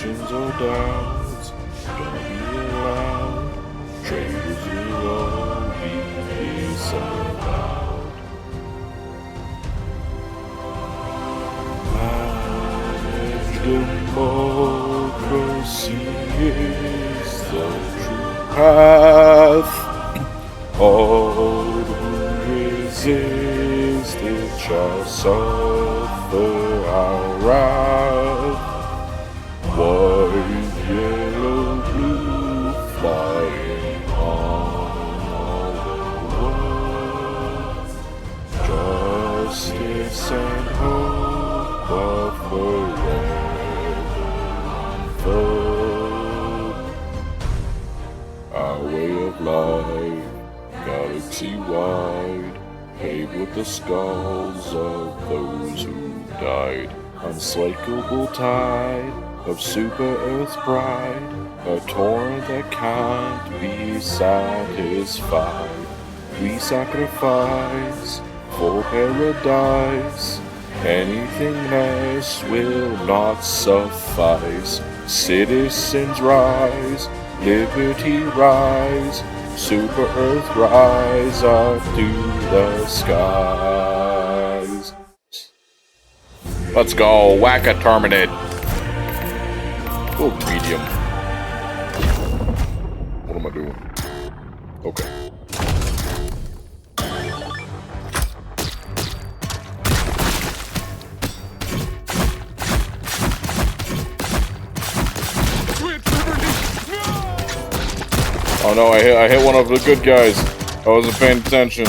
questions or doubts, don't be allowed. Traitors will all be disallowed. Managed democracy is the true path. All who resist it shall suffer our wrath. White, yellow, blue, flying on all the world. Justice and hope are forever unfurled. Our way of life, galaxy-wide, paved with the skulls of those who died. Unslakable tide of Super Earth's pride, a torrent that can't be satisfied. We sacrifice for paradise, anything less will not suffice. Citizens rise, liberty rise, Super Earth rise up to the skies. Let's go, whack a Terminid. Go medium. What am I doing? Okay. Oh no, I hit one of the good guys. I wasn't paying attention.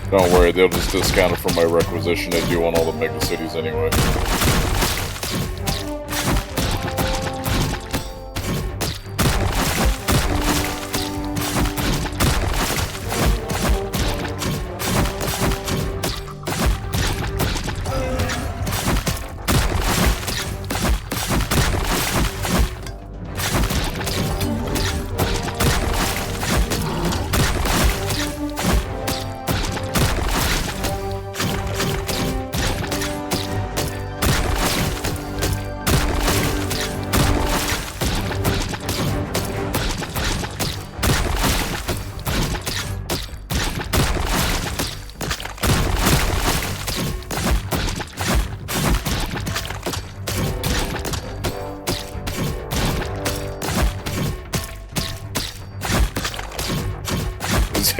Don't worry, they'll just discount it from my requisition they do on all the mega cities anyway.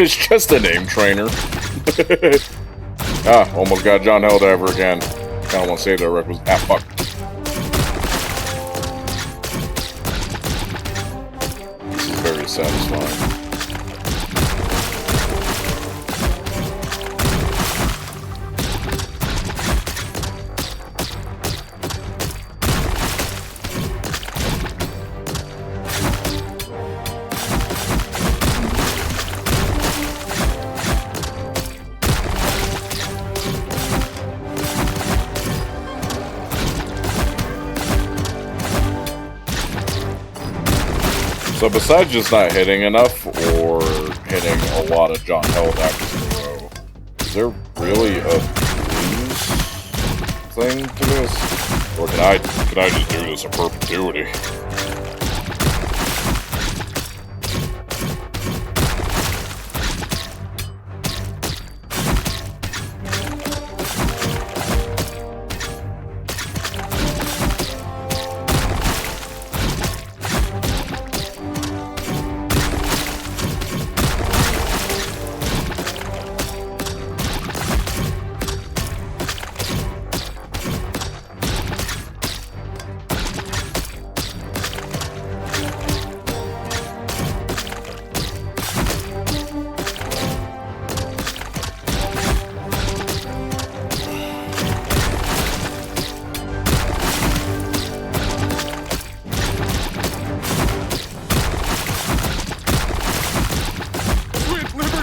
It's just a name trainer. Almost got John Helldiver again. Kinda wanna save that requisite. Fuck. This is very satisfying. So besides just not hitting enough, or hitting a lot of John Helldivers in a row, is there really a lose thing to this? Or can I just do this in perpetuity?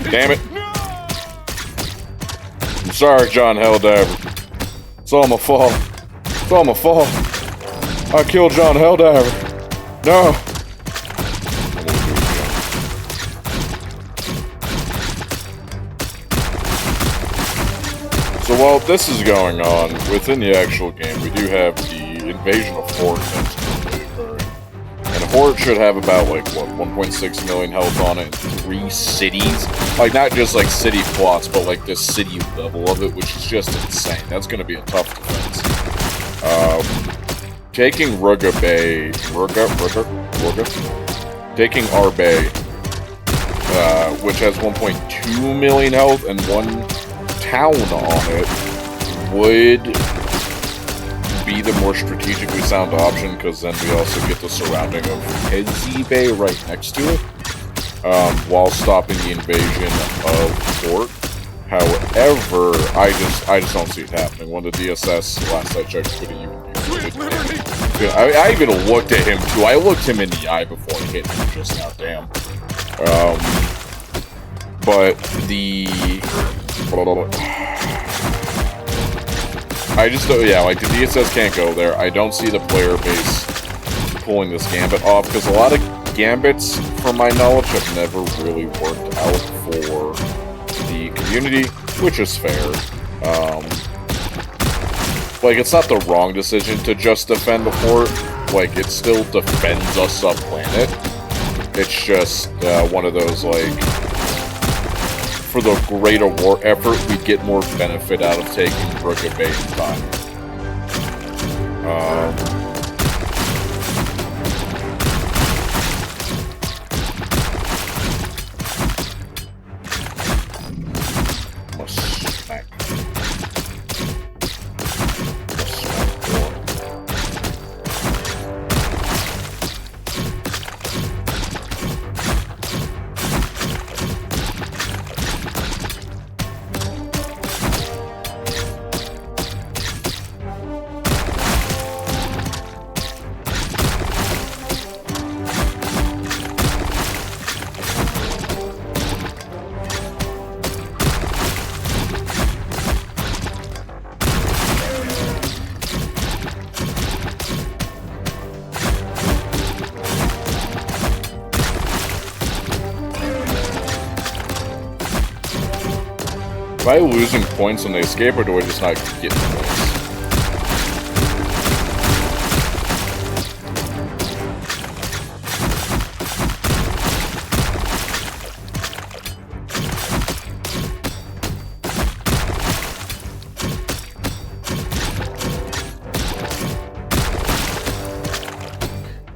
Damn it. I'm sorry, John Helldiver. It's all my fault. It's all my fault. I killed John Helldiver. No. So while this is going on, within the actual game, we do have the invasion of Horde that's currently occurring. And Horde should have about, like, what, 1.6 million health on it in 3 cities? Like, not just, like, city plots, but, like, the city level of it, which is just insane. That's gonna be a tough defense. Taking Ruga Bay... Taking our bay, which has 1.2 million health and 1 town on it, would be the more strategically sound option, because then we also get the surrounding of Hezi Bay right next to it, while stopping the invasion of Fort. However, I just don't see it happening. When the DSS, last I checked, couldn't even do it. I even looked at him too. I looked him in the eye before I hit him just now, damn. But the... I just don't, yeah, like, the DSS can't go there. I don't see the player base pulling this gambit off, because a lot of gambits, from my knowledge, have never really worked out for the community, which is fair. Like, it's not the wrong decision to just defend the fort. Like, it still defends us up-planet. It's just one of those, like, for the greater war effort, we get more benefit out of taking Ruga Bay in time. Am I losing points when they escape, or do I just not get points?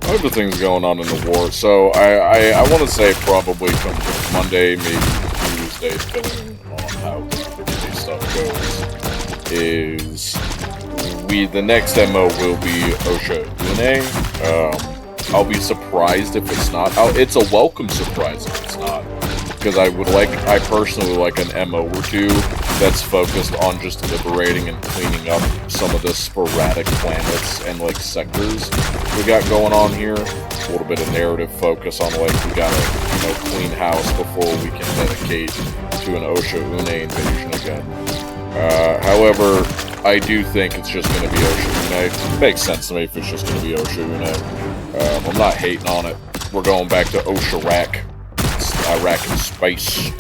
Other things going on in the war, so I want to say probably come Monday, maybe Tuesday, depending on how the stuff goes, is the next MO will be Osha Une. I'll be surprised if it's not. It's a welcome surprise if it's not, because I personally like an MO or two that's focused on just liberating and cleaning up some of the sporadic planets and, like, sectors we got going on here. A little bit of narrative focus on, like, we gotta, clean house before we can dedicate to an Osha Une invasion again. However, I do think it's just gonna be Osha Une. It makes sense to me if it's just gonna be Osha Une. I'm not hating on it. We're going back to Osharak. It's Iraq in space.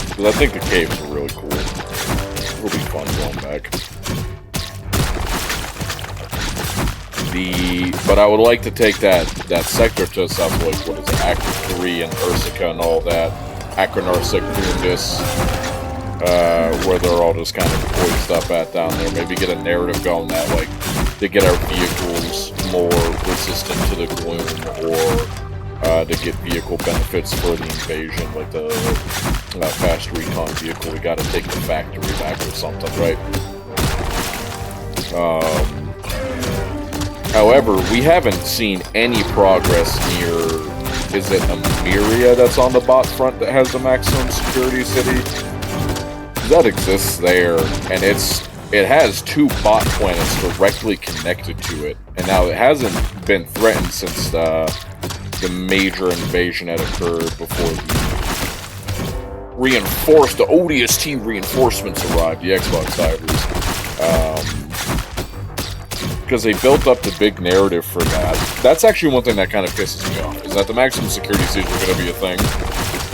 Because I think the caves are really cool. It'll be fun going back. But I would like to take that sector to South, like, what is it, Acre 3 and Ursica and all that. Akranar Secundus, where they're all just kind of poised up at down there. Maybe get a narrative going that, like, to get our vehicles more resistant to the gloom, or to get vehicle benefits for the invasion, like the fast recon vehicle. We gotta take the factory back or something, right? However, we haven't seen any progress near, is it Amiria that's on the bot front that has the maximum security city? That exists there, and it has 2 bot planets directly connected to it, and now it hasn't been threatened since the major invasion had occurred before the ODST reinforcements arrived, the Xbox divers. Because they built up the big narrative for that. That's actually one thing that kind of pisses me off, is that the maximum security siege were going to be a thing.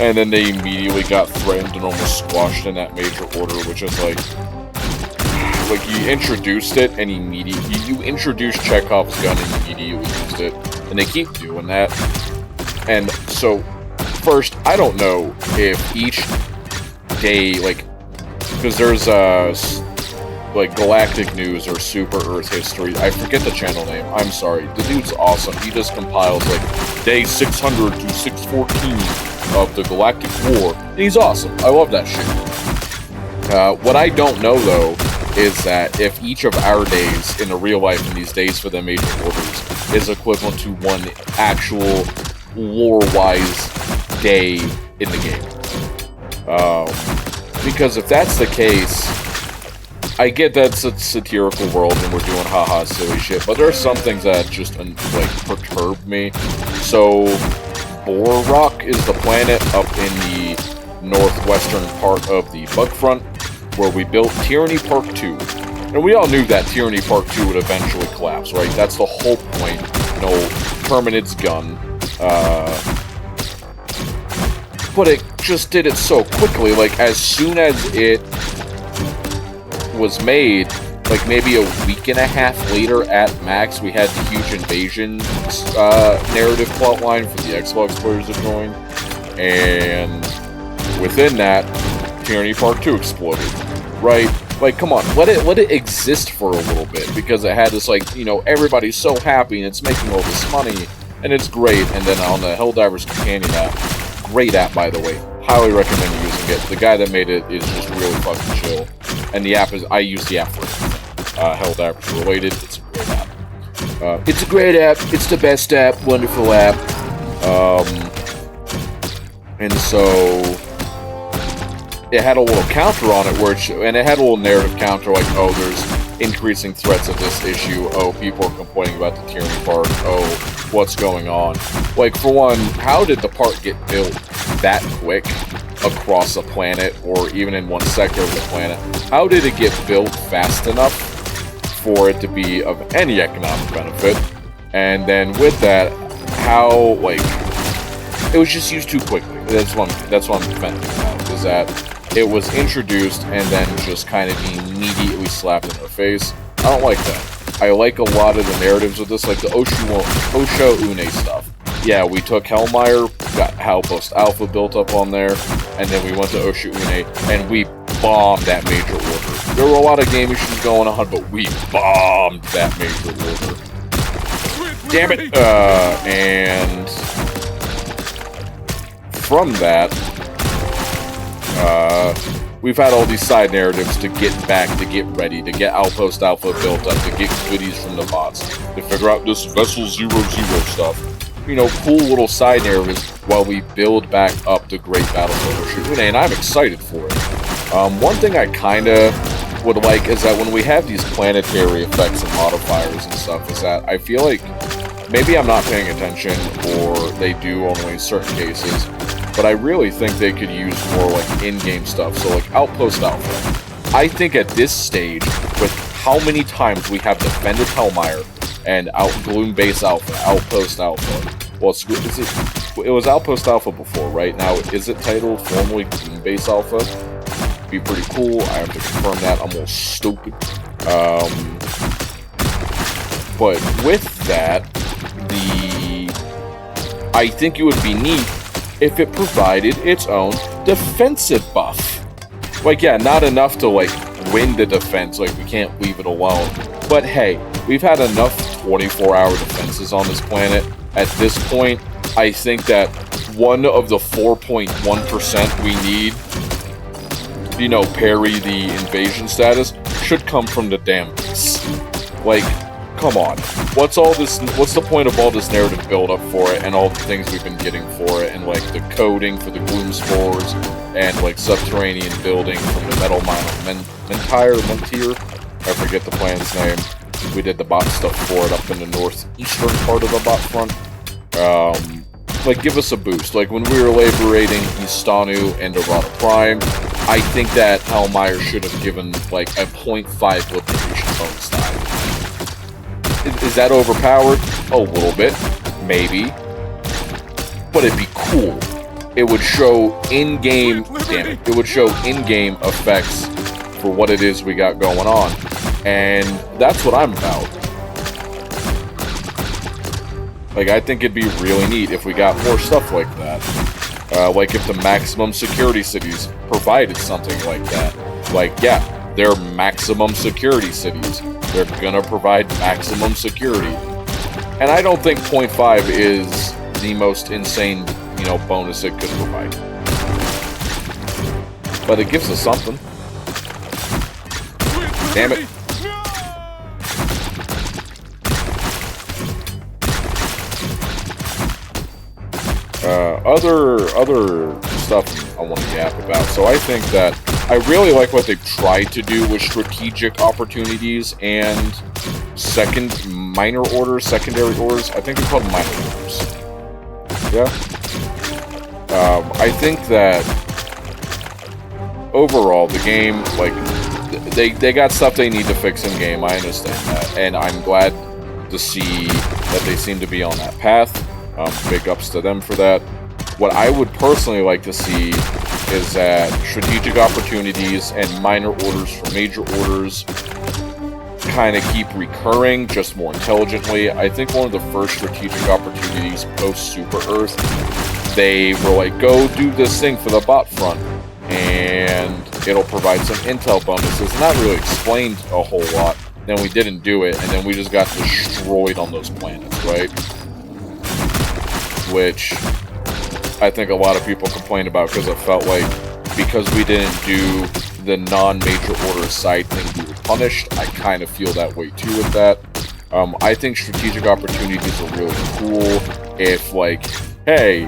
And then they immediately got threatened and almost squashed in that major order, which is like you introduced it and immediately you introduced Chekhov's gun and immediately used it, and they keep doing that. And so, first, I don't know if each day, like, because there's like Galactic News or Super Earth History. I forget the channel name. I'm sorry. The dude's awesome. He just compiles like day 600 to 614 of the Galactic War. And he's awesome. I love that shit. What I don't know though is that if each of our days in the real life in these days for the major orders is equivalent to one actual lore-wise day in the game. Because if that's the case, I get that it's a satirical world and we're doing haha silly shit, but there are some things that just like perturb me. So, Borrock is the planet up in the northwestern part of the bug front, where we built Tyranny Park 2. And we all knew that Tyranny Park 2 would eventually collapse, right? That's the whole point. You know, Terminid's gun. But it just did it so quickly. Like, as soon as it was made, like maybe a week and a half later at max, we had the huge invasion narrative plotline for the Xbox players to join. And within that, Tyranny Park 2 exploded, right? Like, come on, let it exist for a little bit, because it had this, like, you know, everybody's so happy and it's making all this money, and it's great. And then on the Helldivers Companion app, great app, by the way, highly recommend using it. The guy that made it is just really fucking chill, and the app is, I use the app for Helldivers related. It's a great app. It's a great app, it's the best app, wonderful app. And so it had a little counter on it, and it had a little narrative counter, like, oh, there's increasing threats of this issue, oh, people are complaining about the Tyranny Park, oh, what's going on? Like, for one, how did the park get built that quick across a planet, or even in one sector of the planet? How did it get built fast enough for it to be of any economic benefit? And then with that, how, like, it was just used too quickly. That's what I'm defending about, is that it was introduced and then just kind of immediately slapped in our face. I don't like that. I like a lot of the narratives of this, like the Osho Une stuff. Yeah, we took Hellmire, got Outpost Alpha built up on there, and then we went to Osho Une, and we bombed that major order. There were a lot of game issues going on, but we bombed that major order. Damn it! And from that, we've had all these side narratives to get back, to get ready, to get Outpost Alpha built up, to get goodies from the bots, to figure out this Vessel 00 stuff. You know, cool little side narratives while we build back up the great battle for Shibune, and I'm excited for it. One thing I kinda would like is that when we have these planetary effects and modifiers and stuff, is that I feel like maybe I'm not paying attention, or they do only in certain cases, but I really think they could use more like in-game stuff. So like Outpost Alpha. I think at this stage, with how many times we have defended Hellmire and Gloom Base Alpha, Outpost Alpha. Well, it was Outpost Alpha before, right? Now, is it titled formally Gloom Base Alpha? Be pretty cool. I have to confirm that. I'm a little stupid. But with that, I think it would be neat if it provided its own defensive buff. Like, yeah, not enough to, like, win the defense, like, we can't leave it alone. But hey, we've had enough 24-hour defenses on this planet. At this point, I think that one of the 4.1% we need, you know, parry the invasion status, should come from the damn base. Like, come on. What's the point of all this narrative build-up for it, and all the things we've been getting for it, and, like, the coding for the Gloom Spores, and, like, subterranean building from the Metal Mine of Mentir? I forget the plan's name. We did the bot stuff for it up in the northeastern part of the bot front. Like, give us a boost. Like, when we were liberating Istanu and Dorado Prime, I think that Hellmire should have given, like, a 0.5 liberation bonus time. Is that overpowered? A little bit. Maybe. But it'd be cool. it would show in-game, damn it, it would show in-game effects for what it is we got going on. And that's what I'm about. Like, I think it'd be really neat if we got more stuff like that. Like if the maximum security cities provided something like that. Like, yeah, they're maximum security cities. They're gonna provide maximum security. And I don't think 0.5 is the most insane, you know, bonus it could provide. But it gives us something. Damn it. Other stuff I want to yap about. So I think that I really like what they've tried to do with strategic opportunities and secondary orders. I think they're called minor orders. Yeah. I think that overall the game, like, they got stuff they need to fix in game. I understand that, and I'm glad to see that they seem to be on that path. Big ups to them for that. What I would personally like to see is that strategic opportunities and minor orders for major orders kind of keep recurring, just more intelligently. I think one of the first strategic opportunities post Super Earth, they were like, go do this thing for the bot front, and it'll provide some intel bonuses, and that really explained a whole lot. Then we didn't do it, and then we just got destroyed on those planets, right? Which I think a lot of people complained about because it felt like because we didn't do the non-major order side thing, we were punished. I kind of feel that way too with that. I think strategic opportunities are really cool if, like, hey,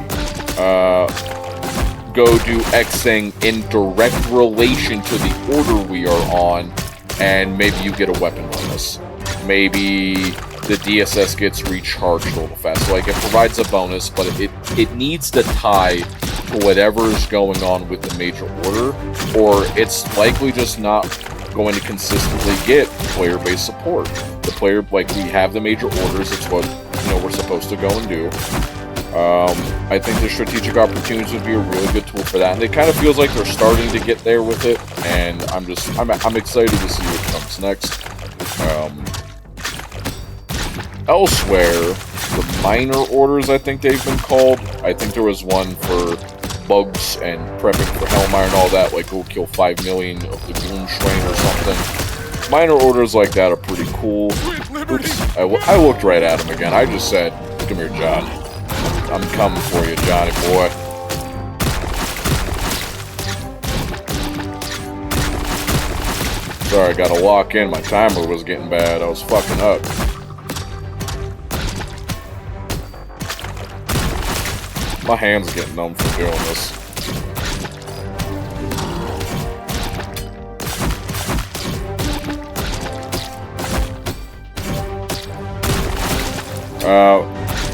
go do X thing in direct relation to the order we are on, and maybe you get a weapon bonus. Maybe the DSS gets recharged a little fast. So, like, it provides a bonus, but it needs to tie to whatever is going on with the major order, or it's likely just not going to consistently get player-based support. The player, like, we have the major orders, it's what, you know, we're supposed to go and do. I think the strategic opportunities would be a really good tool for that, and it kind of feels like they're starting to get there with it, and I'm excited to see what comes next. Elsewhere, the minor orders, I think they've been called. I think there was one for bugs and prepping for Hellmire and all that, like go kill 5 million of the Gloom Train or something. Minor orders like that are pretty cool. Oops, I looked right at him again. I just said, come here, John. I'm coming for you, Johnny boy. Sorry, I gotta lock in. My timer was getting bad. I was fucking up. My hand's getting numb from doing this.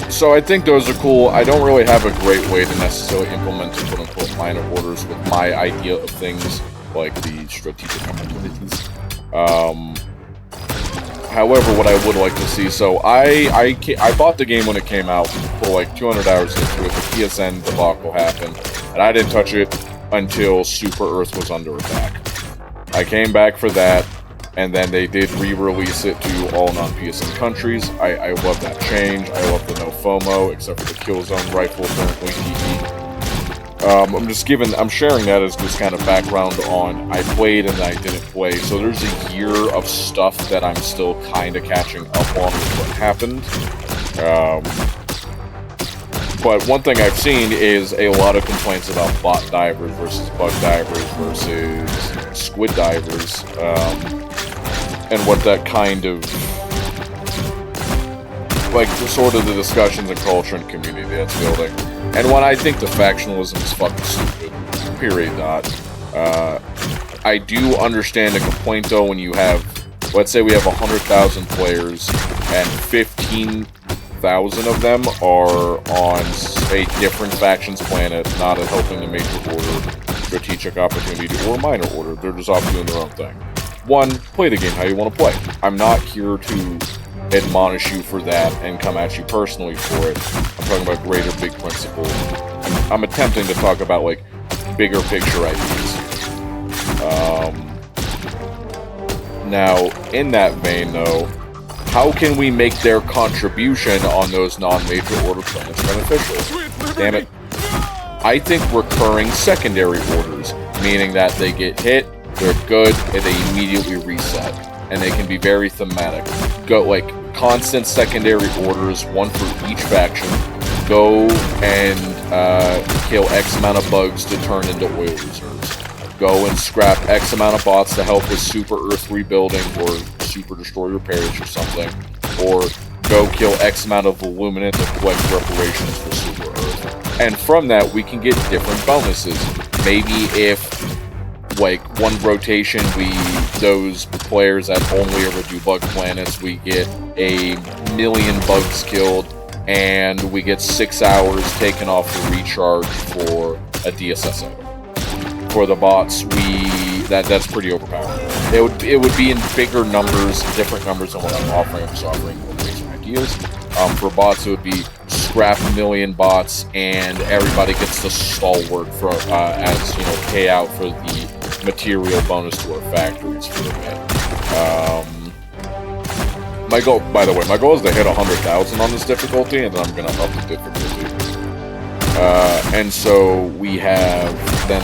So I think those are cool. I don't really have a great way to necessarily implement the quote-unquote minor orders with my idea of things, like the strategic opportunities. However, what I would like to see, so I bought the game when it came out, put like 200 hours into it, the PSN debacle happened, and I didn't touch it until Super Earth was under attack. I came back for that, and then they did re-release it to all non-PSN countries. I love that change. I love the no FOMO, except for the Killzone rifle, apparently. I'm sharing that as just kind of background on I played and I didn't play. So there's a year of stuff that I'm still kind of catching up on with what happened. But one thing I've seen is a lot of complaints about bot divers versus bug divers versus squid divers, and what that kind of, like, sort of the discussions and culture and community that's building. And when I think the factionalism is fucking stupid, period, not. I do understand the complaint, though, when you have, let's say we have 100,000 players, and 15,000 of them are on a different faction's planet, not helping the major order, strategic opportunity, or minor order. They're just off doing their own thing. One, play the game how you want to play. I'm not here to admonish you for that and come at you personally for it. I'm talking about greater big principle I'm attempting to talk about, like, bigger picture ideas. Now, in that vein, though, how can we make their contribution on those non-major order planets beneficial? Damn it. I think recurring secondary orders, meaning that they get hit, they're good, and they immediately reset. And they can be very thematic. Go, like, constant secondary orders, one for each faction. Go and kill X amount of bugs to turn into oil reserves. Go and scrap X amount of bots to help with super Earth rebuilding or super destroy repairs or something. Or go kill X amount of Illuminant to collect reparations for super Earth. And from that, we can get different bonuses. Maybe if, like, one rotation, those players that only ever do bug planets, we get 1,000,000 bugs killed, and we get 6 hours taken off the recharge for a DSS item. For the bots, that's pretty overpowered. It would be in bigger numbers, different numbers than what I'm offering. I'm just offering more basic ideas. For bots, it would be scrap 1,000,000 bots, and everybody gets the stalwart for as payout for the material bonus to our factories for the bit. My goal, by the way, is to hit 100,000 on this difficulty, and then I'm gonna up the difficulty. And so we have then,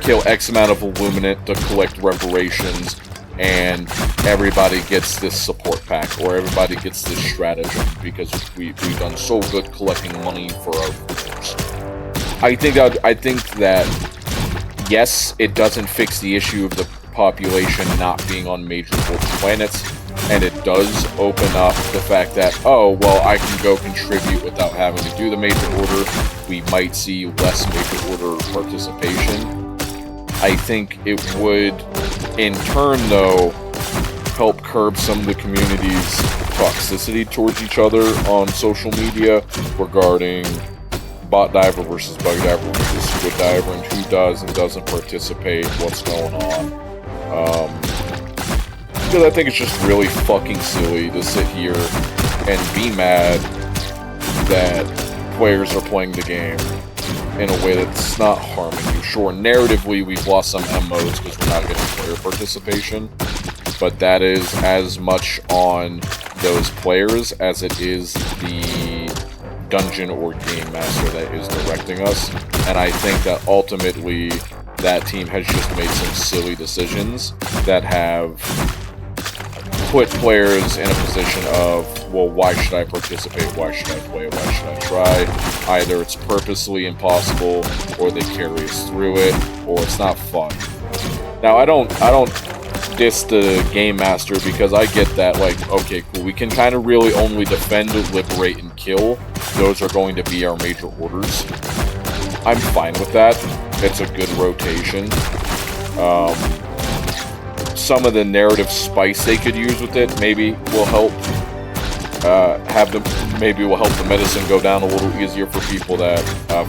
kill X amount of Illuminant to collect reparations, and everybody gets this support pack, or everybody gets this stratagem, because we've done so good collecting money for our players. I think that, yes, it doesn't fix the issue of the population not being on major order planets, and it does open up the fact that, oh, well, I can go contribute without having to do the major order. We might see less major order participation. I think it would, in turn, though, help curb some of the community's toxicity towards each other on social media regarding bot diver versus bug diver versus squid diver, and who does and doesn't participate, what's going on. Because I think it's just really fucking silly to sit here and be mad that players are playing the game in a way that's not harming you. Sure, narratively, we've lost some MMOs because we're not getting player participation, but that is as much on those players as it is the dungeon or game master that is directing us. And I think that ultimately that team has just made some silly decisions that have put players in a position of, well, why should I participate? Why should I play? Why should I try? Either it's purposely impossible, or they carry us through it, or it's not fun. Now, I don't diss the game master, because I get that, like, okay, cool, we can kind of really only defend, liberate, and kill. Those are going to be our major orders. I'm fine with that. It's a good rotation. Some of the narrative spice they could use with it maybe will help maybe will help the medicine go down a little easier for people that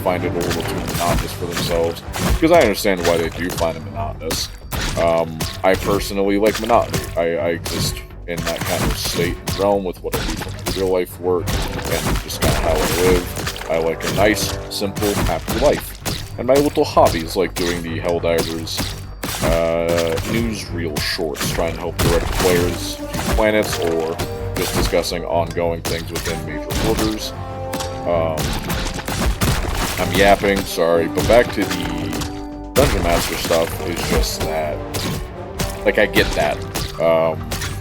find it a little too monotonous for themselves. Because I understand why they do find it monotonous. I personally like monotony. I exist in that kind of state and realm with what I do for my real life work and just kind of how I live. I like a nice, simple, happy life. And my little hobbies, like doing the Helldivers newsreel shorts, trying to help direct players to planets, or just discussing ongoing things within major orders. I'm yapping, sorry, but back to the Dungeon Master stuff is just that, like, I get that.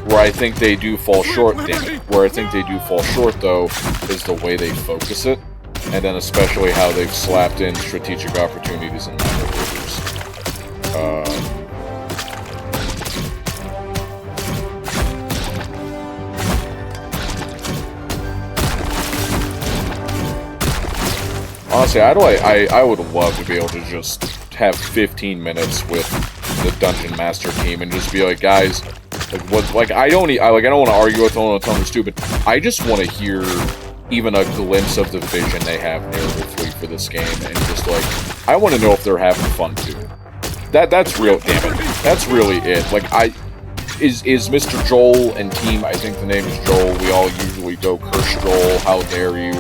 Where I think they do fall short, where I think they do fall short, though, is the way they focus it, and then especially how they've slapped in strategic opportunities in minor orders. Honestly, I would love to be able to just have 15 minutes with the Dungeon Master team and just be like, guys, I don't want to argue with them and tell them they're stupid. I just want to hear even a glimpse of the vision they have narratively for this game, and just, like, I want to know if they're having fun too. That's real, damn it. That's really it. Like, is Mr. Joel and team, I think the name is Joel, we all usually go, curse Joel, how dare you,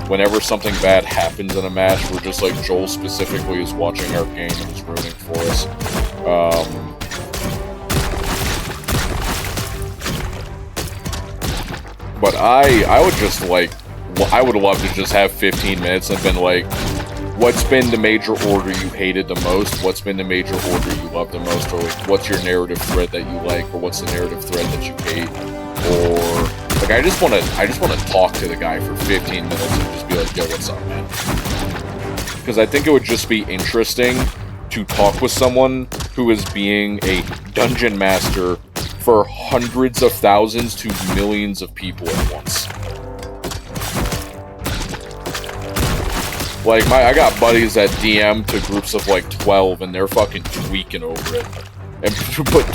whenever something bad happens in a match, we're just like, Joel specifically is watching our game and is rooting for us. But I would just like, I would love to just have 15 minutes and been like, what's been the major order you hated the most? What's been the major order you loved the most? Or like, what's your narrative thread that you like? Or what's the narrative thread that you hate? Or like, I just want to talk to the guy for 15 minutes and just be like, yo, what's up, man? Because I think it would just be interesting to talk with someone who is being a dungeon master for hundreds of thousands to millions of people at once. Like, I got buddies that DM to groups of like 12 and they're fucking tweaking over it. And to put,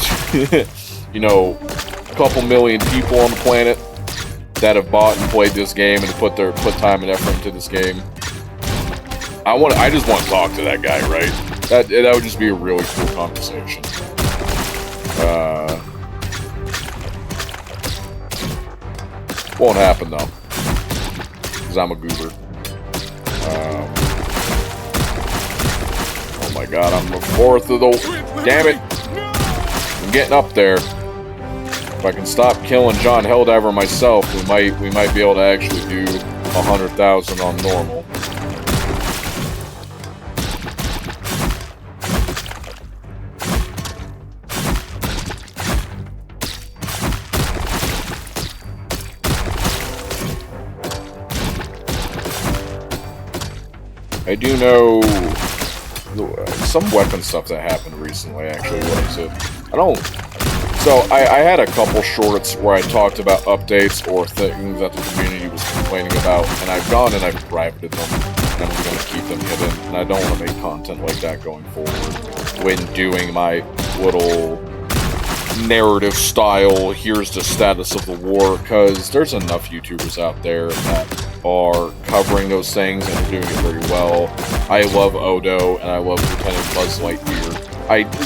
you know, a couple million people on the planet that have bought and played this game and put time and effort into this game. I just want to talk to that guy, right? That would just be a really cool conversation. Won't happen though, because I'm a goober. Oh my god, I'm the fourth of the... Damn it! I'm getting up there. If I can stop killing John Helldiver myself, we might be able to actually do 100,000 on normal. I do know some weapon stuff that happened recently, actually. What is it? So, I had a couple shorts where I talked about updates or things that the community was complaining about, and I've gone and I've privated them, and I'm going to keep them hidden, and I don't want to make content like that going forward when doing my little narrative style, here's the status of the war, because there's enough YouTubers out there that are covering those things and are doing it very well. I love Odo and I love Lieutenant Buzz Lightyear.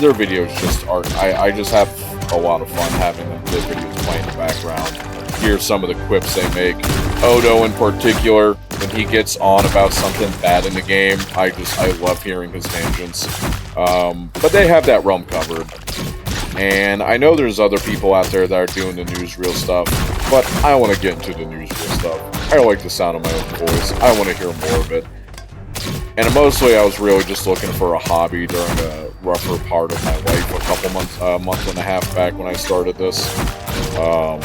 Their videos just are, I just have a lot of fun having the videos play in the background. Hear some of the quips they make. Odo in particular, when he gets on about something bad in the game, I love hearing his tangents. But they have that realm covered. And I know there's other people out there that are doing the newsreel stuff, but I don't want to get into the newsreel stuff. I like the sound of my own voice. I want to hear more of it. And mostly I was really just looking for a hobby during a rougher part of my life, a couple months, month and a half back when I started this. And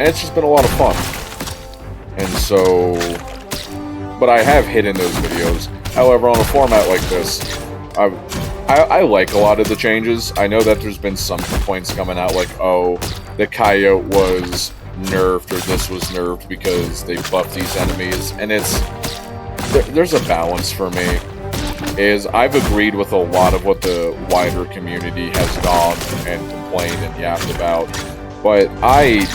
it's just been a lot of fun. And so, but I have hidden those videos. However, on a format like this, I like a lot of the changes. I know that there's been some complaints coming out like, oh, the coyote was nerfed or this was nerfed because they buffed these enemies. And there's a balance for me. I've agreed with a lot of what the wider community has gone and complained and yapped about. But I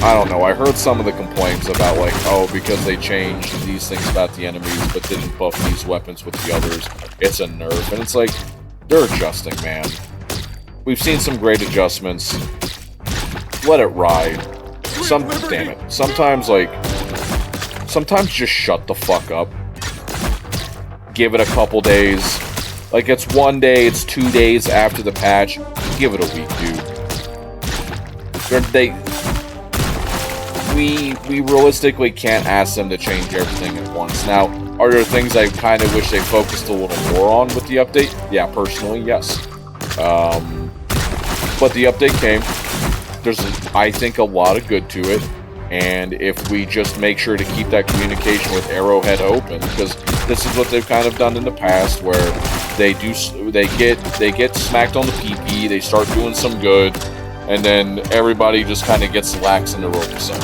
don't know, I heard some of the complaints about like, oh, because they changed these things about the enemies but didn't buff these weapons with the others, it's a nerf. And it's like, they're adjusting, man. We've seen some great adjustments. Let it ride. Damn it. Sometimes just shut the fuck up. Give it a couple days. Like, it's 1 day, it's 2 days after the patch. Give it a week, dude. We realistically can't ask them to change everything at once. Now, are there things I kind of wish they focused a little more on with the update? Yeah, personally, yes. But the update came. There's, I think, a lot of good to it. And if we just make sure to keep that communication with Arrowhead open, because this is what they've kind of done in the past, where they get smacked on the PP, they start doing some good, and then everybody just kind of gets lax in their oversight.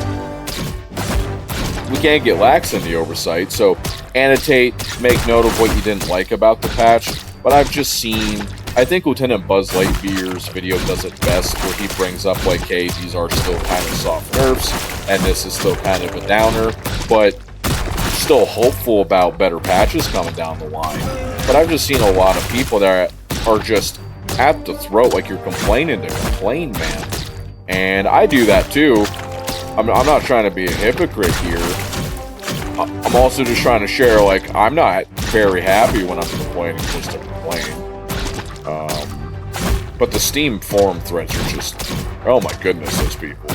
We can't get lax in the oversight, so annotate, make note of what you didn't like about the patch. But I've just seen, I think Lieutenant Buzz Lightyear's video does it best, where he brings up like, hey, these are still kind of soft nerfs, and this is still kind of a downer, but still hopeful about better patches coming down the line. But I've just seen a lot of people that are just at the throat, like you're complaining to complain, man. And I do that too. I'm not trying to be a hypocrite here, I'm also just trying to share, like, I'm not very happy when I'm complaining just to complain. But the Steam forum threads are just, oh my goodness, those people.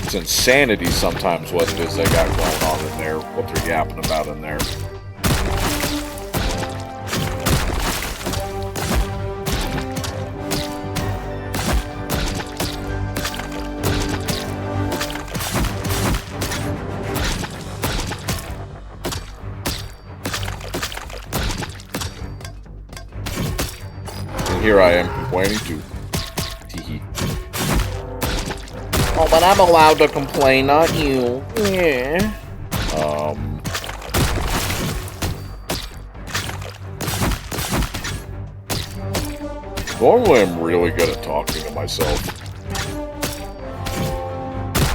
It's insanity sometimes what it is they got going on in there, what they're yapping about in there. Here I am complaining too. Teehee. Oh, but I'm allowed to complain, not you. Yeah. Normally I'm really good at talking to myself.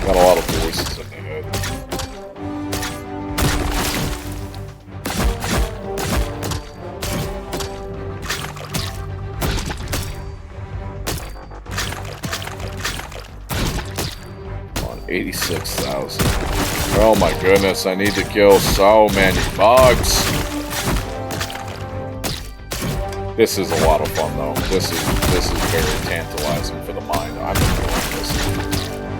Got a lot of voices in my head. On 86,000. Oh my goodness, I need to kill so many bugs. This is a lot of fun though. This is very tantalizing for the mind. I'm enjoying this.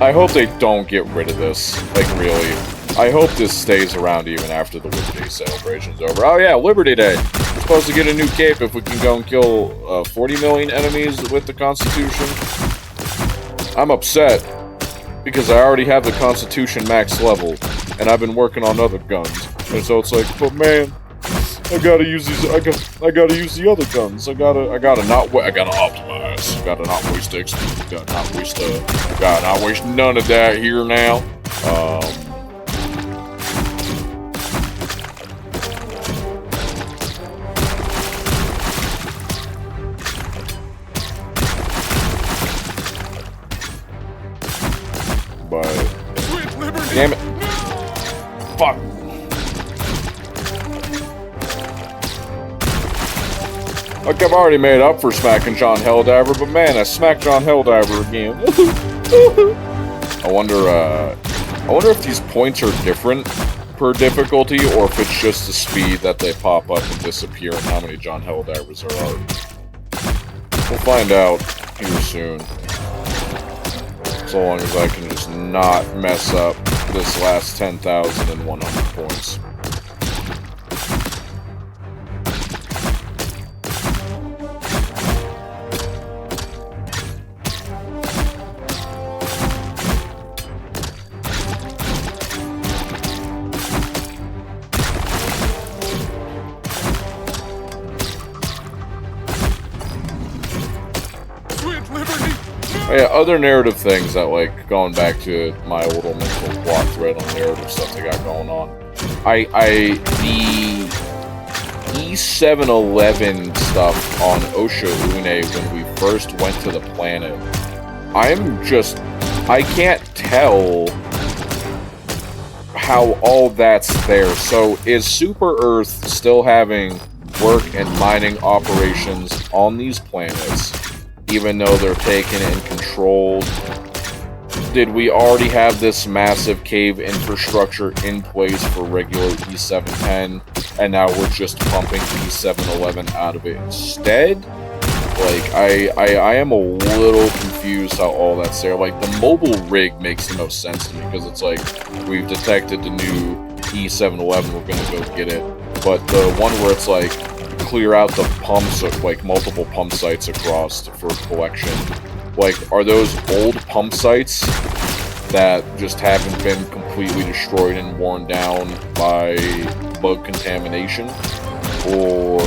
I hope they don't get rid of this. Like really. I hope this stays around even after the Liberty Day celebration's over. Oh yeah, Liberty Day. We're supposed to get a new cape if we can go and kill 40 million enemies with the Constitution. I'm upset because I already have the Constitution max level and I've been working on other guns. And so it's like, but man, I gotta use these. I gotta use the other guns. I gotta optimize. Gotta not waste XP. Gotta not waste none of that here now. But damn it! Fuck. Like, I've already made up for smacking John Helldiver, but man, I smacked John Helldiver again. I wonder if these points are different per difficulty, or if it's just the speed that they pop up and disappear and how many John Helldivers there are. We'll find out here soon. So long as I can just not mess up this last 10,100 points. Oh yeah, other narrative things that, like, going back to my little mental plot thread on narrative stuff they got going on. The E711 stuff on Osha Une when we first went to the planet, I can't tell how all that's there. So is Super Earth still having work and mining operations on these planets? Even though they're taken and controlled? Did we already have this massive cave infrastructure in place for regular E710, and now we're just pumping E711 out of it instead? Like, I am a little confused how all that's there. Like, the mobile rig makes the most sense to me, because it's like, we've detected the new E711, we're gonna go get it. But the one where it's like, clear out the pumps, like multiple pump sites across for collection. Like, are those old pump sites that just haven't been completely destroyed and worn down by bug contamination? Or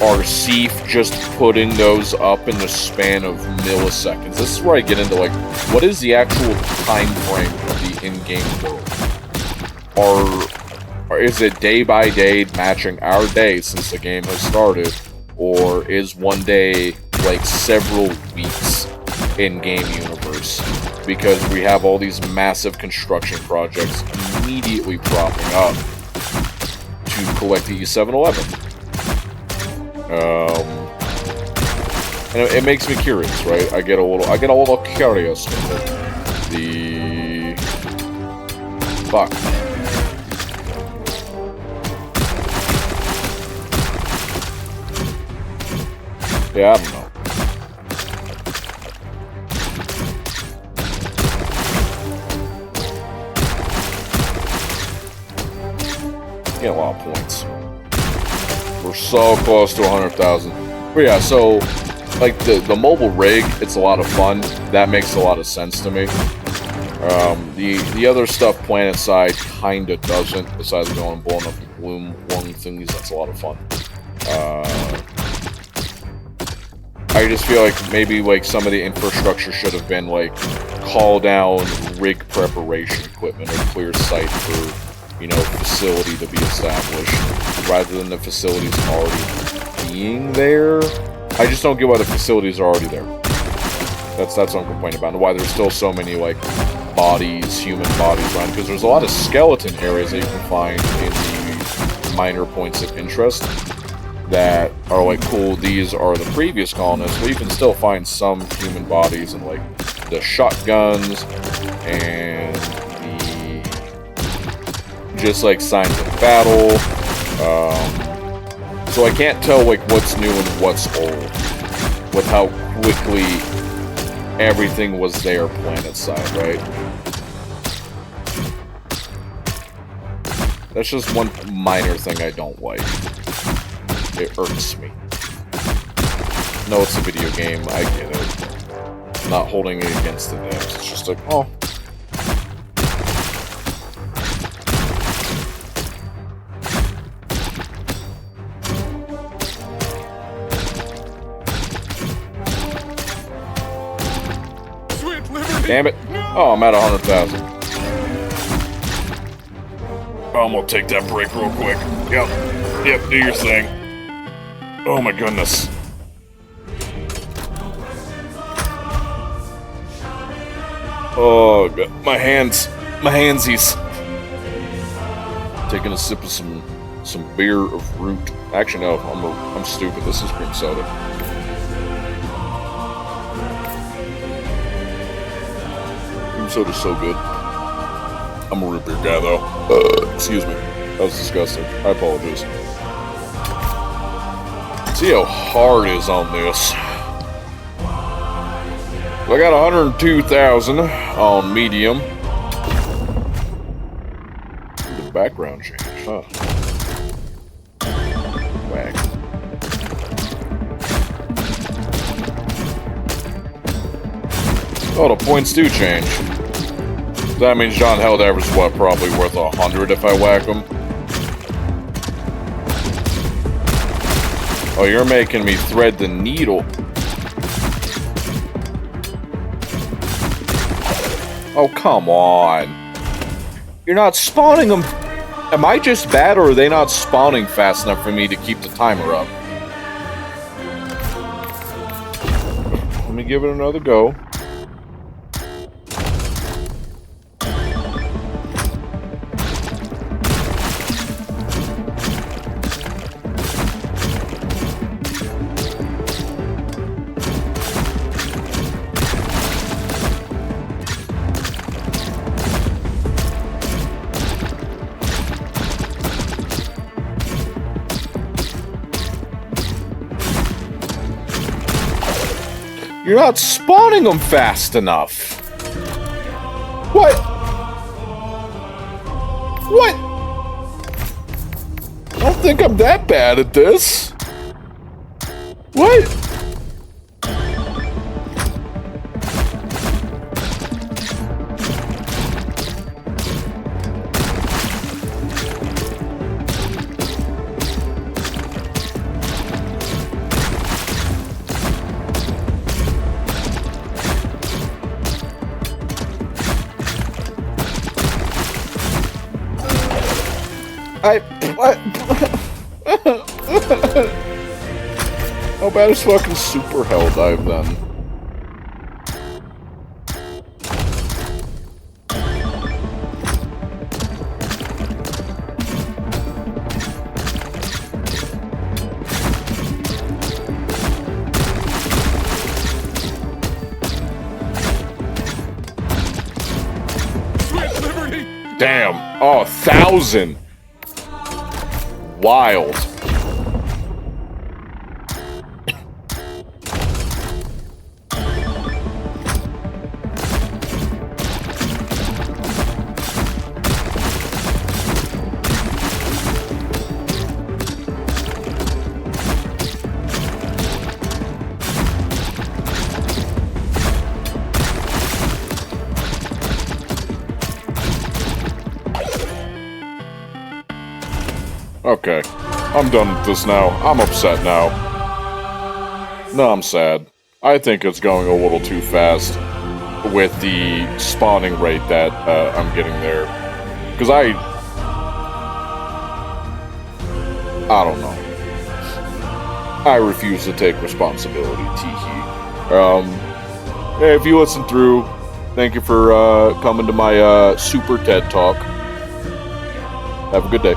are Seaf just putting those up in the span of milliseconds? This is where I get into, like, what is the actual time frame of the in-game world? Or is it day by day matching our day since the game has started? Or is one day like several weeks in game universe? Because we have all these massive construction projects immediately propping up to collect the E711. And it makes me curious, right? I get a little curious with it. Fuck. Yeah, I don't know. Get a lot of points. We're so close to 100,000. But yeah, so like the mobile rig, it's a lot of fun. That makes a lot of sense to me. The other stuff planet side kinda doesn't, besides going and blowing up the bloom lung thingies. That's a lot of fun. I just feel like maybe like some of the infrastructure should have been like call down rig preparation equipment or clear site for, you know, facility to be established, rather than the facilities already being there. I just don't get why the facilities are already there. That's what I'm complaining about, and why there's still so many like bodies, human bodies around, because there's a lot of skeleton areas that you can find in the minor points of interest that are like, cool, these are the previous colonists, but you can still find some human bodies and like the shotguns and the just like signs of battle. So I can't tell like what's new and what's old with how quickly everything was there planet side, right? That's just one minor thing I don't like. It irks me. No, it's a video game, I get it. I'm not holding it against the devs. It's just like, oh. Damn it. Oh, I'm at 100,000. Oh, I'm gonna take that break real quick. Yep, do your thing. Oh my goodness. Oh, God. My handsies. Taking a sip of some beer of root. Actually, no, I'm stupid. This is cream soda. Cream soda's so good. I'm a root beer guy, though. Excuse me. That was disgusting. I apologize. See how hard it is on this. I got 102,000 on medium. The background change, huh? Whack. Oh, the points do change. That means John Helldivers is what, probably worth 100 if I whack him. Oh, you're making me thread the needle. Oh, come on. You're not spawning them. Am I just bad, or are they not spawning fast enough for me to keep the timer up? Let me give it another go. You're not spawning them fast enough. What? What? I don't think I'm that bad at this. What? How bad is fucking super hell dive then? Damn. Oh, 1,000. Wild. Okay. I'm done with this now. I'm upset now. No, I'm sad. I think it's going a little too fast with the spawning rate that I'm getting there. Because I don't know. I refuse to take responsibility, teehee. Hey, if you listen through, thank you for coming to my Super TED Talk. Have a good day.